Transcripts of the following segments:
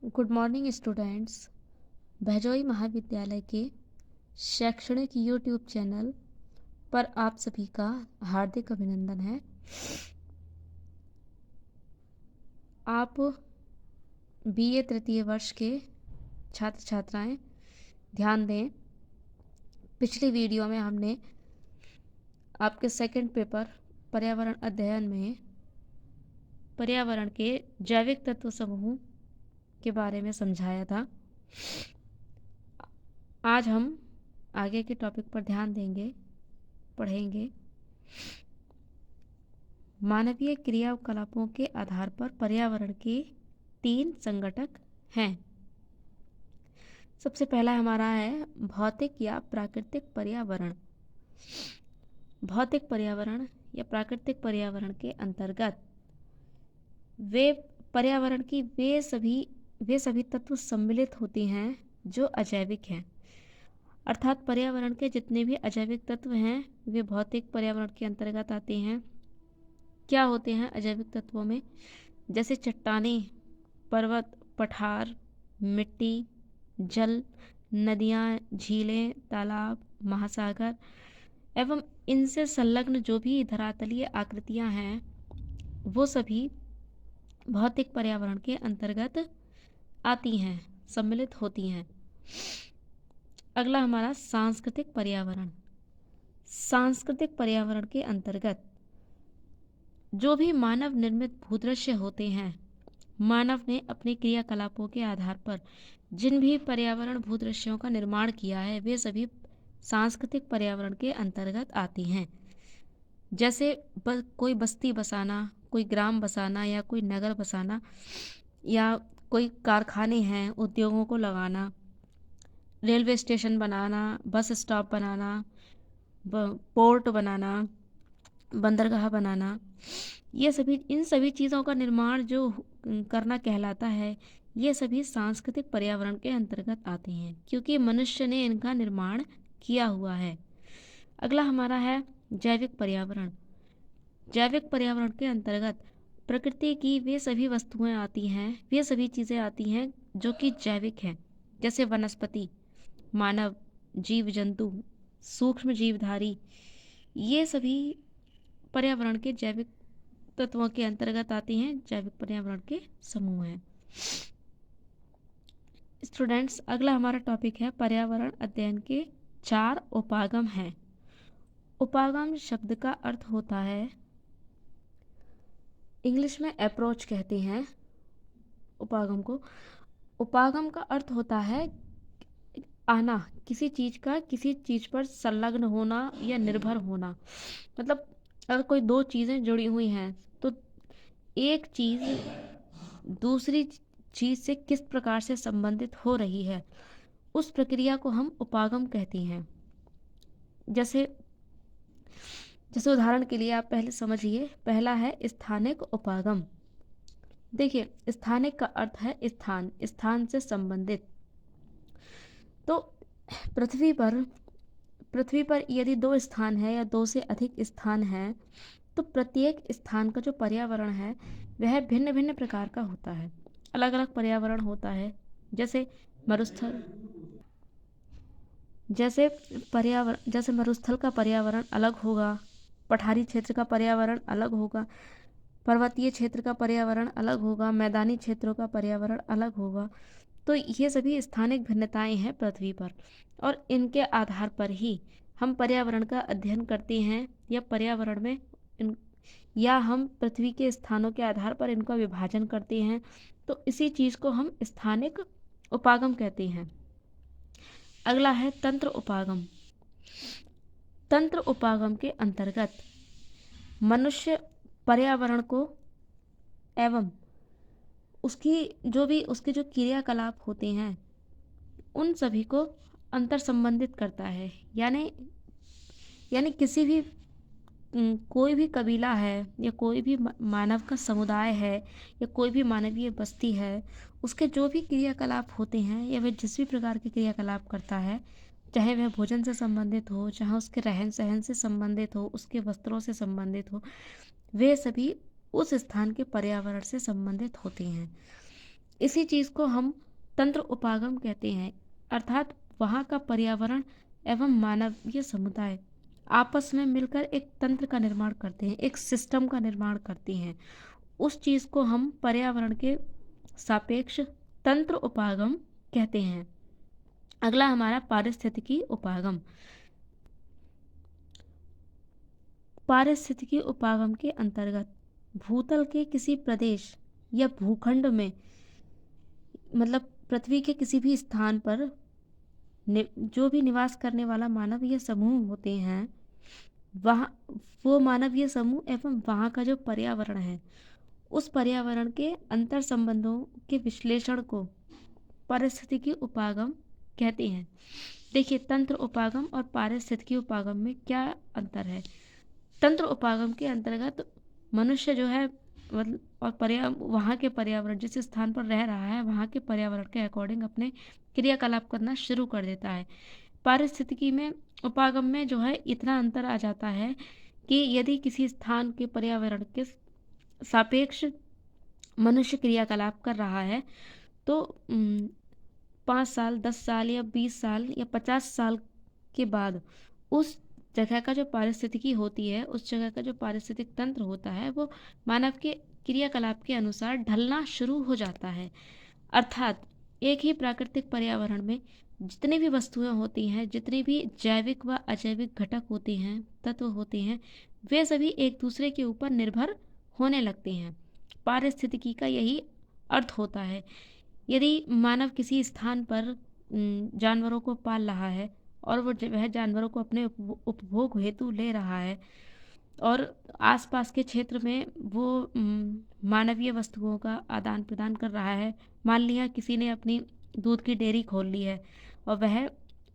Good morning students. भजोई महाविद्यालय के शैक्षणिक यूट्यूब चैनल पर आप सभी का हार्दिक अभिनंदन है। आप बीए तृतीय वर्ष के छात्र छात्राएं ध्यान दें। पिछली वीडियो में हमने आपके सेकंड पेपर पर्यावरण अध्ययन में पर्यावरण के जैविक तत्व समूह के बारे में समझाया था। आज हम आगे के टॉपिक पर ध्यान देंगे, पढ़ेंगे। मानवीय क्रियाकलापों के आधार पर पर्यावरण के 3 संघटक हैं। सबसे पहला हमारा है भौतिक या प्राकृतिक पर्यावरण। भौतिक पर्यावरण या प्राकृतिक पर्यावरण के अंतर्गत वे पर्यावरण की वे सभी तत्व सम्मिलित होते हैं जो अजैविक हैं। अर्थात पर्यावरण के जितने भी अजैविक तत्व हैं वे भौतिक पर्यावरण के अंतर्गत आते हैं। क्या होते हैं अजैविक तत्वों में? जैसे चट्टानें, पर्वत, पठार, मिट्टी, जल, नदियाँ, झीलें, तालाब, महासागर एवं इनसे संलग्न जो भी धरातलीय आकृतियाँ हैं वो सभी भौतिक पर्यावरण के अंतर्गत आती हैं, सम्मिलित होती हैं। अगला हमारा सांस्कृतिक पर्यावरण। सांस्कृतिक पर्यावरण के अंतर्गत जो भी मानव निर्मित भूदृश्य होते हैं, मानव ने अपने क्रियाकलापों के आधार पर जिन भी पर्यावरण भूदृश्यों का निर्माण किया है वे सभी सांस्कृतिक पर्यावरण के अंतर्गत आती हैं। जैसे कोई बस्ती बसाना, कोई ग्राम बसाना या कोई नगर बसाना या कोई कारखाने हैं, उद्योगों को लगाना, रेलवे स्टेशन बनाना, बस स्टॉप बनाना, पोर्ट बनाना, बंदरगाह बनाना, इन सभी चीज़ों का निर्माण जो करना कहलाता है, ये सभी सांस्कृतिक पर्यावरण के अंतर्गत आते हैं क्योंकि मनुष्य ने इनका निर्माण किया हुआ है। अगला हमारा है जैविक पर्यावरण। जैविक पर्यावरण के अंतर्गत प्रकृति की वे सभी वस्तुएं आती हैं, वे सभी चीज़ें आती हैं जो कि जैविक हैं। जैसे वनस्पति, मानव, जीव जंतु, सूक्ष्म जीवधारी, ये सभी पर्यावरण के जैविक तत्वों के अंतर्गत आती हैं, जैविक पर्यावरण के समूह हैं। स्टूडेंट्स, अगला हमारा टॉपिक है पर्यावरण अध्ययन के 4 उपागम हैं। उपागम शब्द का अर्थ होता है, इंग्लिश में अप्रोच कहते हैं उपागम को। उपागम का अर्थ होता है आना, किसी चीज़ पर संलग्न होना या निर्भर होना। मतलब अगर कोई 2 चीज़ें जुड़ी हुई हैं तो एक चीज़ दूसरी चीज़ से किस प्रकार से संबंधित हो रही है, उस प्रक्रिया को हम उपागम कहते हैं। जैसे उदाहरण के लिए आप पहले समझिए, पहला है स्थानिक उपागम। देखिए, स्थानिक का अर्थ है स्थान, स्थान से संबंधित। तो पृथ्वी पर यदि 2 स्थान है या 2 से अधिक स्थान है तो प्रत्येक स्थान का जो पर्यावरण है वह भिन्न भिन्न प्रकार का होता है, अलग अलग पर्यावरण होता है। जैसे मरुस्थल का पर्यावरण अलग होगा, पठारी क्षेत्र का पर्यावरण अलग होगा, पर्वतीय क्षेत्र का पर्यावरण अलग होगा, मैदानी क्षेत्रों का पर्यावरण अलग होगा। तो ये सभी स्थानिक भिन्नताएं हैं पृथ्वी पर, और इनके आधार पर ही हम पर्यावरण का अध्ययन करते हैं या हम पृथ्वी के स्थानों के आधार पर इनका विभाजन करते हैं। तो इसी चीज़ को हम स्थानिक उपागम कहते हैं। अगला है तंत्र उपागम। तंत्र उपागम के अंतर्गत मनुष्य पर्यावरण को एवं उसके जो क्रियाकलाप होते हैं उन सभी को अंतर संबंधित करता है। यानी किसी भी कोई भी कबीला है या कोई भी मानव का समुदाय है या कोई भी मानवीय बस्ती है, उसके जो भी क्रियाकलाप होते हैं या वह जिस भी प्रकार के क्रियाकलाप करता है, चाहे वह भोजन से संबंधित हो, चाहे उसके रहन सहन से संबंधित हो, उसके वस्त्रों से संबंधित हो, वे सभी उस स्थान के पर्यावरण से संबंधित होते हैं। इसी चीज़ को हम तंत्र उपागम कहते हैं, अर्थात वहाँ का पर्यावरण एवं मानवीय समुदाय आपस में मिलकर एक तंत्र का निर्माण करते हैं, एक सिस्टम का निर्माण करते हैं। उस चीज़ को हम पर्यावरण के सापेक्ष तंत्र उपागम कहते हैं। अगला हमारा पारिस्थितिकी उपागम। पारिस्थितिकी उपागम के अंतर्गत भूतल के किसी प्रदेश या भूखंड में, मतलब पृथ्वी के किसी भी स्थान पर जो भी निवास करने वाला मानवीय समूह होते हैं, वहाँ वो मानवीय समूह एवं वहाँ का जो पर्यावरण है, उस पर्यावरण के अंतर संबंधों के विश्लेषण को पारिस्थितिकी उपागम कहते हैं। देखिए, तंत्र उपागम और पारिस्थितिकी उपागम में क्या अंतर है। तंत्र उपागम के अंतर्गत मनुष्य जो है मतलब और वहाँ के पर्यावरण, जिस स्थान पर रह रहा है वहाँ के पर्यावरण के अकॉर्डिंग अपने क्रियाकलाप करना शुरू कर देता है। पारिस्थितिकी में उपागम में जो है इतना अंतर आ जाता है कि यदि किसी स्थान के पर्यावरण के सापेक्ष मनुष्य क्रियाकलाप कर रहा है तो 5 साल, 10 साल या 20 साल या 50 साल के बाद उस जगह का जो पारिस्थितिकी होती है, उस जगह का जो पारिस्थितिक तंत्र होता है, वो मानव के क्रियाकलाप के अनुसार ढलना शुरू हो जाता है। अर्थात एक ही प्राकृतिक पर्यावरण में जितनी भी वस्तुएं होती हैं, जितनी भी जैविक व अजैविक घटक होते हैं, तत्व होते हैं, वे सभी एक दूसरे के ऊपर निर्भर होने लगते हैं। पारिस्थितिकी का यही अर्थ होता है। यदि मानव किसी स्थान पर जानवरों को पाल रहा है और वह जानवरों को अपने उपभोग हेतु ले रहा है और आसपास के क्षेत्र में वो मानवीय वस्तुओं का आदान प्रदान कर रहा है। मान लिया किसी ने अपनी दूध की डेयरी खोल ली है और वह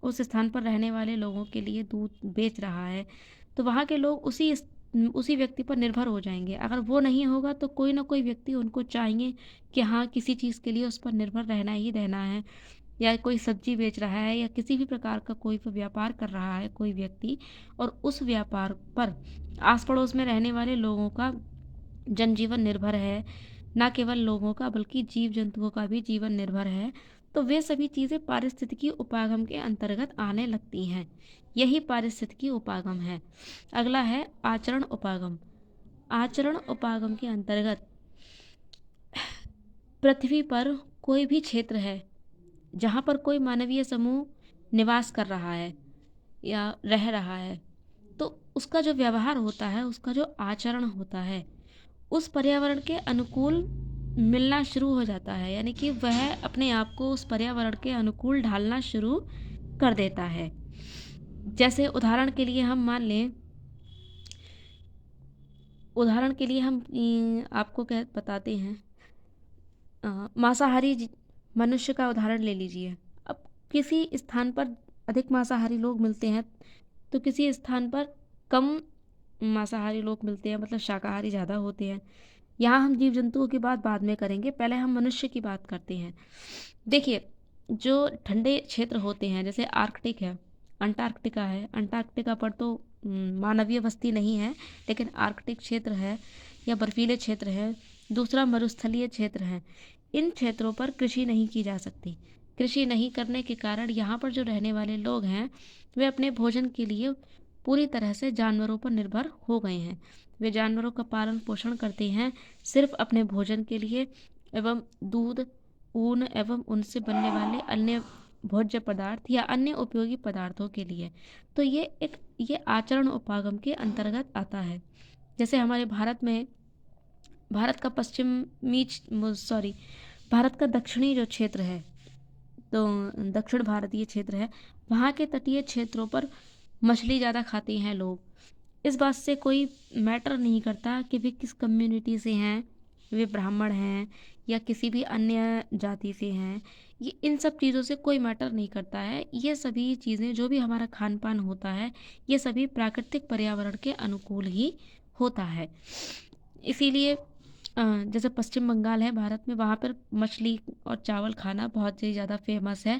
उस स्थान पर रहने वाले लोगों के लिए दूध बेच रहा है, तो वहाँ के लोग उसी व्यक्ति पर निर्भर हो जाएंगे। अगर वो नहीं होगा तो कोई ना कोई व्यक्ति उनको चाहिए कि हाँ, किसी चीज़ के लिए उस पर निर्भर रहना ही रहना है। या कोई सब्जी बेच रहा है या किसी भी प्रकार का कोई व्यापार कर रहा है कोई व्यक्ति, और उस व्यापार पर आस पड़ोस में रहने वाले लोगों का जनजीवन निर्भर है, ना केवल लोगों का बल्कि जीव जंतुओं का भी जीवन निर्भर है, तो वे सभी चीज़ें पारिस्थितिकी उपागम के अंतर्गत आने लगती हैं। यही पारिस्थितिकी उपागम है। अगला है आचरण उपागम। आचरण उपागम के अंतर्गत पृथ्वी पर कोई भी क्षेत्र है जहाँ पर कोई मानवीय समूह निवास कर रहा है या रह रहा है, तो उसका जो व्यवहार होता है, उसका जो आचरण होता है, उस पर्यावरण के अनुकूल मिलना शुरू हो जाता है। यानी कि वह अपने आप को उस पर्यावरण के अनुकूल ढालना शुरू कर देता है। जैसे उदाहरण के लिए हम मान लें, आपको क्या बताते हैं, मांसाहारी मनुष्य का उदाहरण ले लीजिए। अब किसी स्थान पर अधिक मांसाहारी लोग मिलते हैं तो किसी स्थान पर कम मांसाहारी लोग मिलते हैं, मतलब शाकाहारी ज़्यादा होते हैं। यहाँ हम जीव जंतुओं की बात बाद में करेंगे, पहले हम मनुष्य की बात करते हैं। देखिए, जो ठंडे क्षेत्र होते हैं जैसे आर्कटिक है, अंटार्कटिका है। अंटार्कटिका पर तो मानवीय बस्ती नहीं है, लेकिन आर्कटिक क्षेत्र है या बर्फीले क्षेत्र है। दूसरा मरुस्थलीय क्षेत्र है। इन क्षेत्रों पर कृषि नहीं की जा सकती। कृषि नहीं करने के कारण यहाँ पर जो रहने वाले लोग हैं, वे अपने भोजन के लिए पूरी तरह से जानवरों पर निर्भर हो गए हैं। वे जानवरों का पालन पोषण करते हैं सिर्फ अपने भोजन के लिए एवं दूध, ऊन एवं उनसे बनने वाले अन्य भोज्य पदार्थ या अन्य उपयोगी पदार्थों के लिए। तो ये आचरण उपागम के अंतर्गत आता है। जैसे हमारे भारत का दक्षिणी जो क्षेत्र है, तो दक्षिण भारतीय क्षेत्र है, वहाँ के तटीय क्षेत्रों पर मछली ज़्यादा खाते हैं लोग। इस बात से कोई मैटर नहीं करता कि वे किस कम्युनिटी से हैं, वे ब्राह्मण हैं या किसी भी अन्य जाति से हैं। ये इन सब चीज़ों से कोई मैटर नहीं करता है। ये सभी चीज़ें जो भी हमारा खान पान होता है, ये सभी प्राकृतिक पर्यावरण के अनुकूल ही होता है। इसीलिए जैसे पश्चिम बंगाल है भारत में, वहाँ पर मछली और चावल खाना बहुत ही ज़्यादा फेमस है।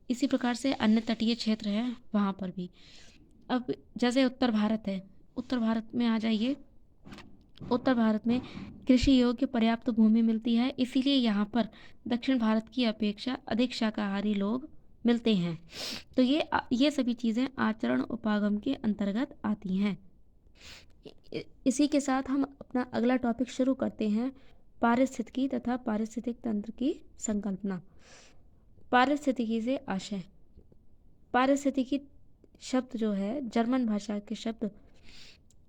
इसी प्रकार से अन्य तटीय क्षेत्र हैं वहाँ पर भी। अब जैसे उत्तर भारत है, उत्तर भारत में आ जाइए, उत्तर भारत में कृषि योग्य पर्याप्त भूमि मिलती है, इसीलिए यहाँ पर दक्षिण भारत की अपेक्षा अधिक शाकाहारी लोग मिलते हैं। तो ये सभी चीज़ें आचरण उपागम के अंतर्गत आती हैं। इसी के साथ हम अपना अगला टॉपिक शुरू करते हैं, पारिस्थितिकी तथा पारिस्थितिक तंत्र की संकल्पना। पारिस्थितिकी से आशय। पारिस्थितिकी शब्द जो है जर्मन भाषा के शब्द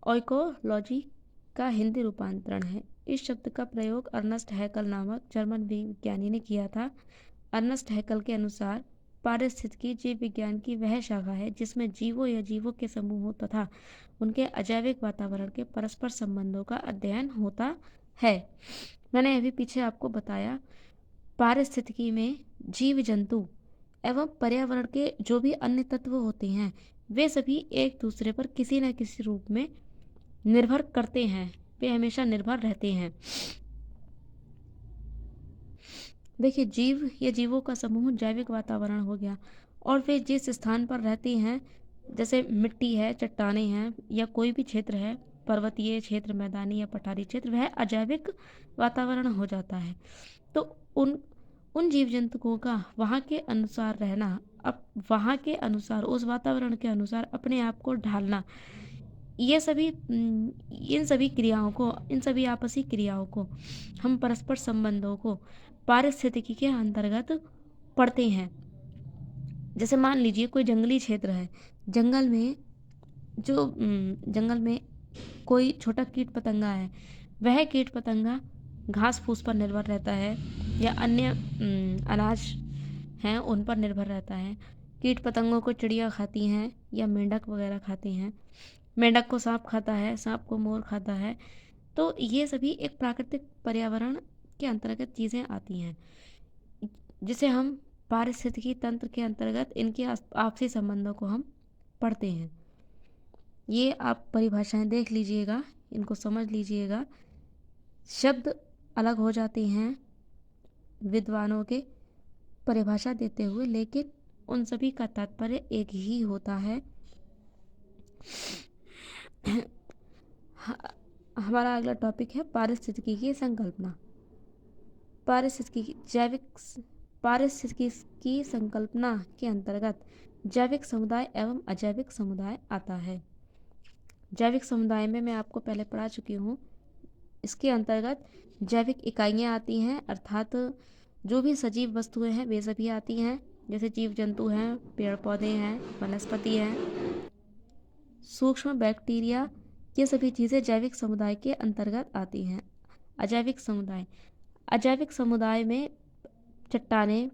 ओइकोलॉजी का हिंदी रूपांतरण है। इस शब्द का प्रयोग अर्नस्ट हैकल नामक जर्मन विज्ञानी ने किया था। अर्नस्ट हैकल के अनुसार पारिस्थितिकी जीव विज्ञान की वह शाखा है जिसमें जीवों या जीवों के समूहों तथा उनके अजैविक वातावरण के परस्पर संबंधों का अध्ययन होता है। मैंने अभी पीछे आपको बताया, पारिस्थितिकी में जीव जंतु एवं पर्यावरण के जो भी अन्य तत्व होते हैं वे सभी एक दूसरे पर किसी न किसी रूप में निर्भर करते हैं, वे हमेशा निर्भर रहते हैं। देखिए, जीव या जीवों का समूह जैविक वातावरण हो गया, और वे जिस स्थान पर रहते हैं, जैसे मिट्टी है, चट्टानें हैं, या कोई भी क्षेत्र है, पर्वतीय क्षेत्र, मैदानी या पठारी क्षेत्र, वह अजैविक वातावरण हो जाता है। तो उन उन जीव जंतुओं का वहाँ के अनुसार रहना, अब वहाँ के अनुसार, उस वातावरण के अनुसार अपने आप को ढालना, ये सभी इन सभी क्रियाओं को, इन सभी आपसी क्रियाओं को, हम परस्पर संबंधों को पारिस्थितिकी के अंतर्गत पढ़ते हैं। जैसे मान लीजिए कोई जंगली क्षेत्र है, जंगल में जंगल में कोई छोटा कीट पतंगा है, वह कीट पतंगा घास फूस पर निर्भर रहता है या अन्य अनाज हैं उन पर निर्भर रहता है। कीट पतंगों को चिड़िया खाती हैं या मेंढक वगैरह खाती हैं। मेंढक को सांप खाता है, सांप को मोर खाता है। तो ये सभी एक प्राकृतिक पर्यावरण के अंतर्गत चीज़ें आती हैं, जिसे हम पारिस्थितिकी तंत्र के अंतर्गत इनके आपसी संबंधों को हम पढ़ते हैं। ये आप परिभाषाएं देख लीजिएगा, इनको समझ लीजिएगा। शब्द अलग हो जाते हैं विद्वानों के परिभाषा देते हुए, लेकिन उन सभी का तात्पर्य एक ही होता है। हमारा अगला टॉपिक है पारिस्थितिकी की संकल्पना। पारिस्थितिकी की संकल्पना के अंतर्गत जैविक समुदाय एवं अजैविक समुदाय आता है। जैविक समुदाय में मैं आपको पहले पढ़ा चुकी हूँ। इसके अंतर्गत जैविक इकाइयाँ आती हैं, अर्थात जो भी सजीव वस्तुएं हैं वे सभी आती हैं, जैसे जीव जंतु हैं, पेड़ पौधे हैं, वनस्पति हैं, सूक्ष्म बैक्टीरिया, ये सभी चीज़ें जैविक समुदाय के अंतर्गत आती हैं। अजैविक समुदाय में चट्टानें,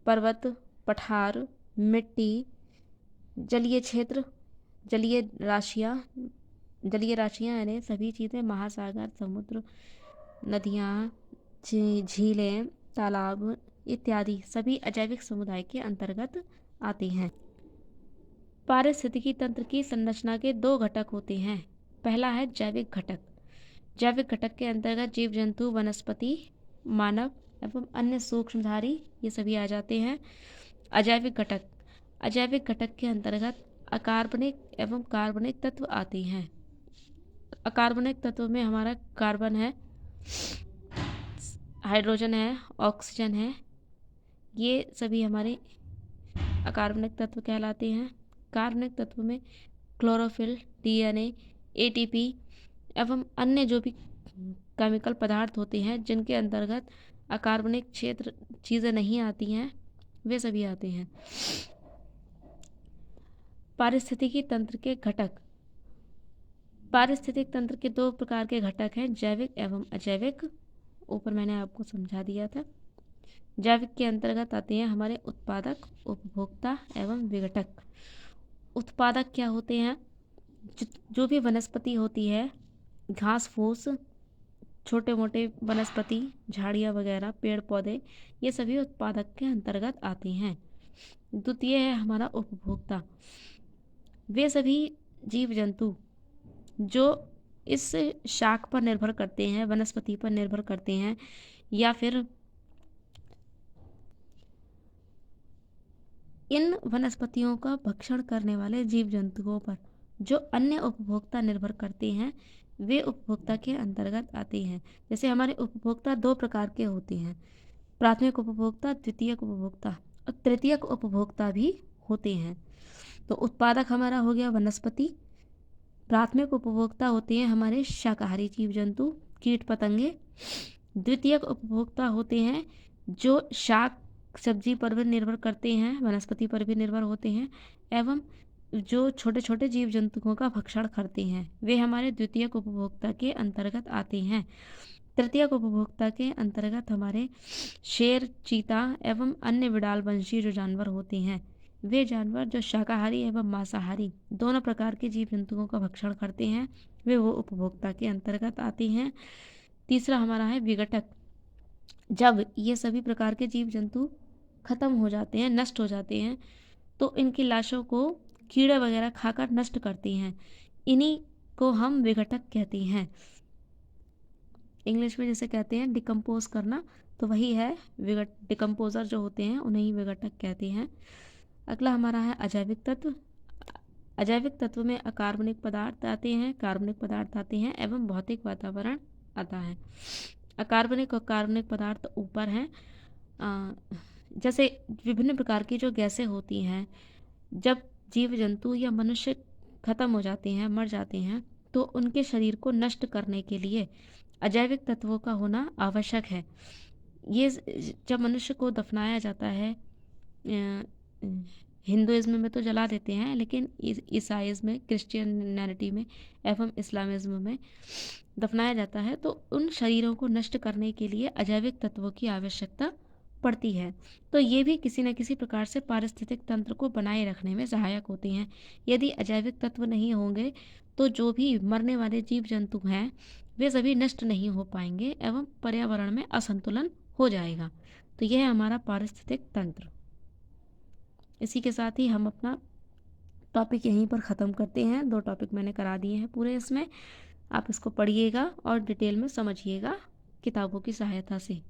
पर्वत, पठार, मिट्टी, जलीय क्षेत्र, जलीय राशियाँ यानी सभी चीज़ें, महासागर, समुद्र, नदियाँ, झीलें, तालाब इत्यादि सभी अजैविक समुदाय के अंतर्गत आती हैं। पारिस्थितिकी तंत्र की संरचना के दो घटक होते हैं। पहला है जैविक घटक। जैविक घटक के अंतर्गत जीव जंतु, वनस्पति, मानव एवं अन्य सूक्ष्मधारी ये सभी आ जाते हैं। अजैविक घटक के अंतर्गत अकार्बनिक एवं कार्बनिक तत्व आते हैं। अकार्बनिक तत्व में हमारा कार्बन है, हाइड्रोजन है, ऑक्सीजन है, ये सभी हमारे अकार्बनिक तत्व कहलाते हैं। कार्बनिक तत्व में क्लोरोफिल, डीएनए, एटीपी एवं अन्य जो भी केमिकल पदार्थ होते हैं जिनके अंतर्गत अकार्बनिक क्षेत्र चीज़ें नहीं आती हैं, वे सभी आते हैं। पारिस्थितिकी तंत्र के घटक। पारिस्थितिक तंत्र के दो प्रकार के घटक हैं, जैविक एवं अजैविक। ऊपर मैंने आपको समझा दिया था। जैविक के अंतर्गत आते हैं हमारे उत्पादक, उपभोक्ता एवं विघटक। उत्पादक क्या होते हैं? जो भी वनस्पति होती है, घास फूस, छोटे मोटे वनस्पति, झाड़ियाँ वगैरह, पेड़ पौधे, ये सभी उत्पादक के अंतर्गत आते हैं। द्वितीय है हमारा उपभोक्ता। वे सभी जीव जंतु जो इस शाक पर निर्भर करते हैं, वनस्पति पर निर्भर करते हैं, या फिर इन वनस्पतियों का भक्षण करने वाले जीव जंतुओं पर जो अन्य उपभोक्ता निर्भर करते हैं वे उपभोक्ता के अंतर्गत आते हैं। जैसे हमारे उपभोक्ता दो प्रकार के होते हैं, प्राथमिक उपभोक्ता, द्वितीयक उपभोक्ता और तृतीयक उपभोक्ता भी होते हैं। तो उत्पादक हमारा हो गया वनस्पति, प्राथमिक उपभोक्ता होते हैं हमारे शाकाहारी जीव जंतु, कीट पतंगे, द्वितीयक उपभोक्ता होते हैं जो शाक सब्जी पर भी निर्भर करते हैं, वनस्पति पर भी निर्भर होते हैं, एवं जो छोटे छोटे जीव जंतुओं का भक्षण करते हैं वे हमारे द्वितीयक उपभोक्ता के अंतर्गत आते हैं। तृतीयक उपभोक्ता के अंतर्गत हमारे शेर, चीता एवं अन्य विडाल वंशी जो जानवर होते हैं वे जानवर जो शाकाहारी एवं मांसाहारी दोनों प्रकार के जीव जंतुओं का भक्षण करते हैं वे वो उपभोक्ता के अंतर्गत आते हैं। तीसरा हमारा है विघटक। जब ये सभी प्रकार के जीव जंतु खत्म हो जाते हैं, नष्ट हो जाते हैं, तो इनकी लाशों को कीड़े वगैरह खाकर नष्ट करती हैं, इन्हीं को हम विघटक कहते हैं। इंग्लिश में जैसे कहते हैं डिकम्पोज करना, तो वही है डिकम्पोजर जो होते हैं उन्हें ही विघटक कहते हैं। अगला हमारा है अजैविक तत्व। अजैविक तत्व में अकार्बनिक पदार्थ आते हैं, कार्बनिक पदार्थ आते हैं एवं भौतिक वातावरण आता है। अकार्बनिक और कार्बनिक पदार्थ ऊपर हैं। जैसे विभिन्न प्रकार की जो गैसें होती हैं, जब जीव जंतु या मनुष्य खत्म हो जाते हैं, मर जाते हैं, तो उनके शरीर को नष्ट करने के लिए अजैविक तत्वों का होना आवश्यक है। ये जब मनुष्य को दफनाया जाता है, हिंदुइज्म में तो जला देते हैं, लेकिन ईसाइज्म, क्रिश्चियनिटी में एवं इस्लामिज्म में दफनाया जाता है, तो उन शरीरों को नष्ट करने के लिए अजैविक तत्वों की आवश्यकता पड़ती है। तो ये भी किसी न किसी प्रकार से पारिस्थितिक तंत्र को बनाए रखने में सहायक होते हैं। यदि अजैविक तत्व नहीं होंगे तो जो भी मरने वाले जीव जंतु हैं वे सभी नष्ट नहीं हो पाएंगे एवं पर्यावरण में असंतुलन हो जाएगा। तो यह है हमारा पारिस्थितिक तंत्र। इसी के साथ ही हम अपना टॉपिक यहीं पर ख़त्म करते हैं। 2 टॉपिक मैंने करा दिए हैं पूरे इसमें। आप इसको पढ़िएगा और डिटेल में समझिएगा किताबों की सहायता से।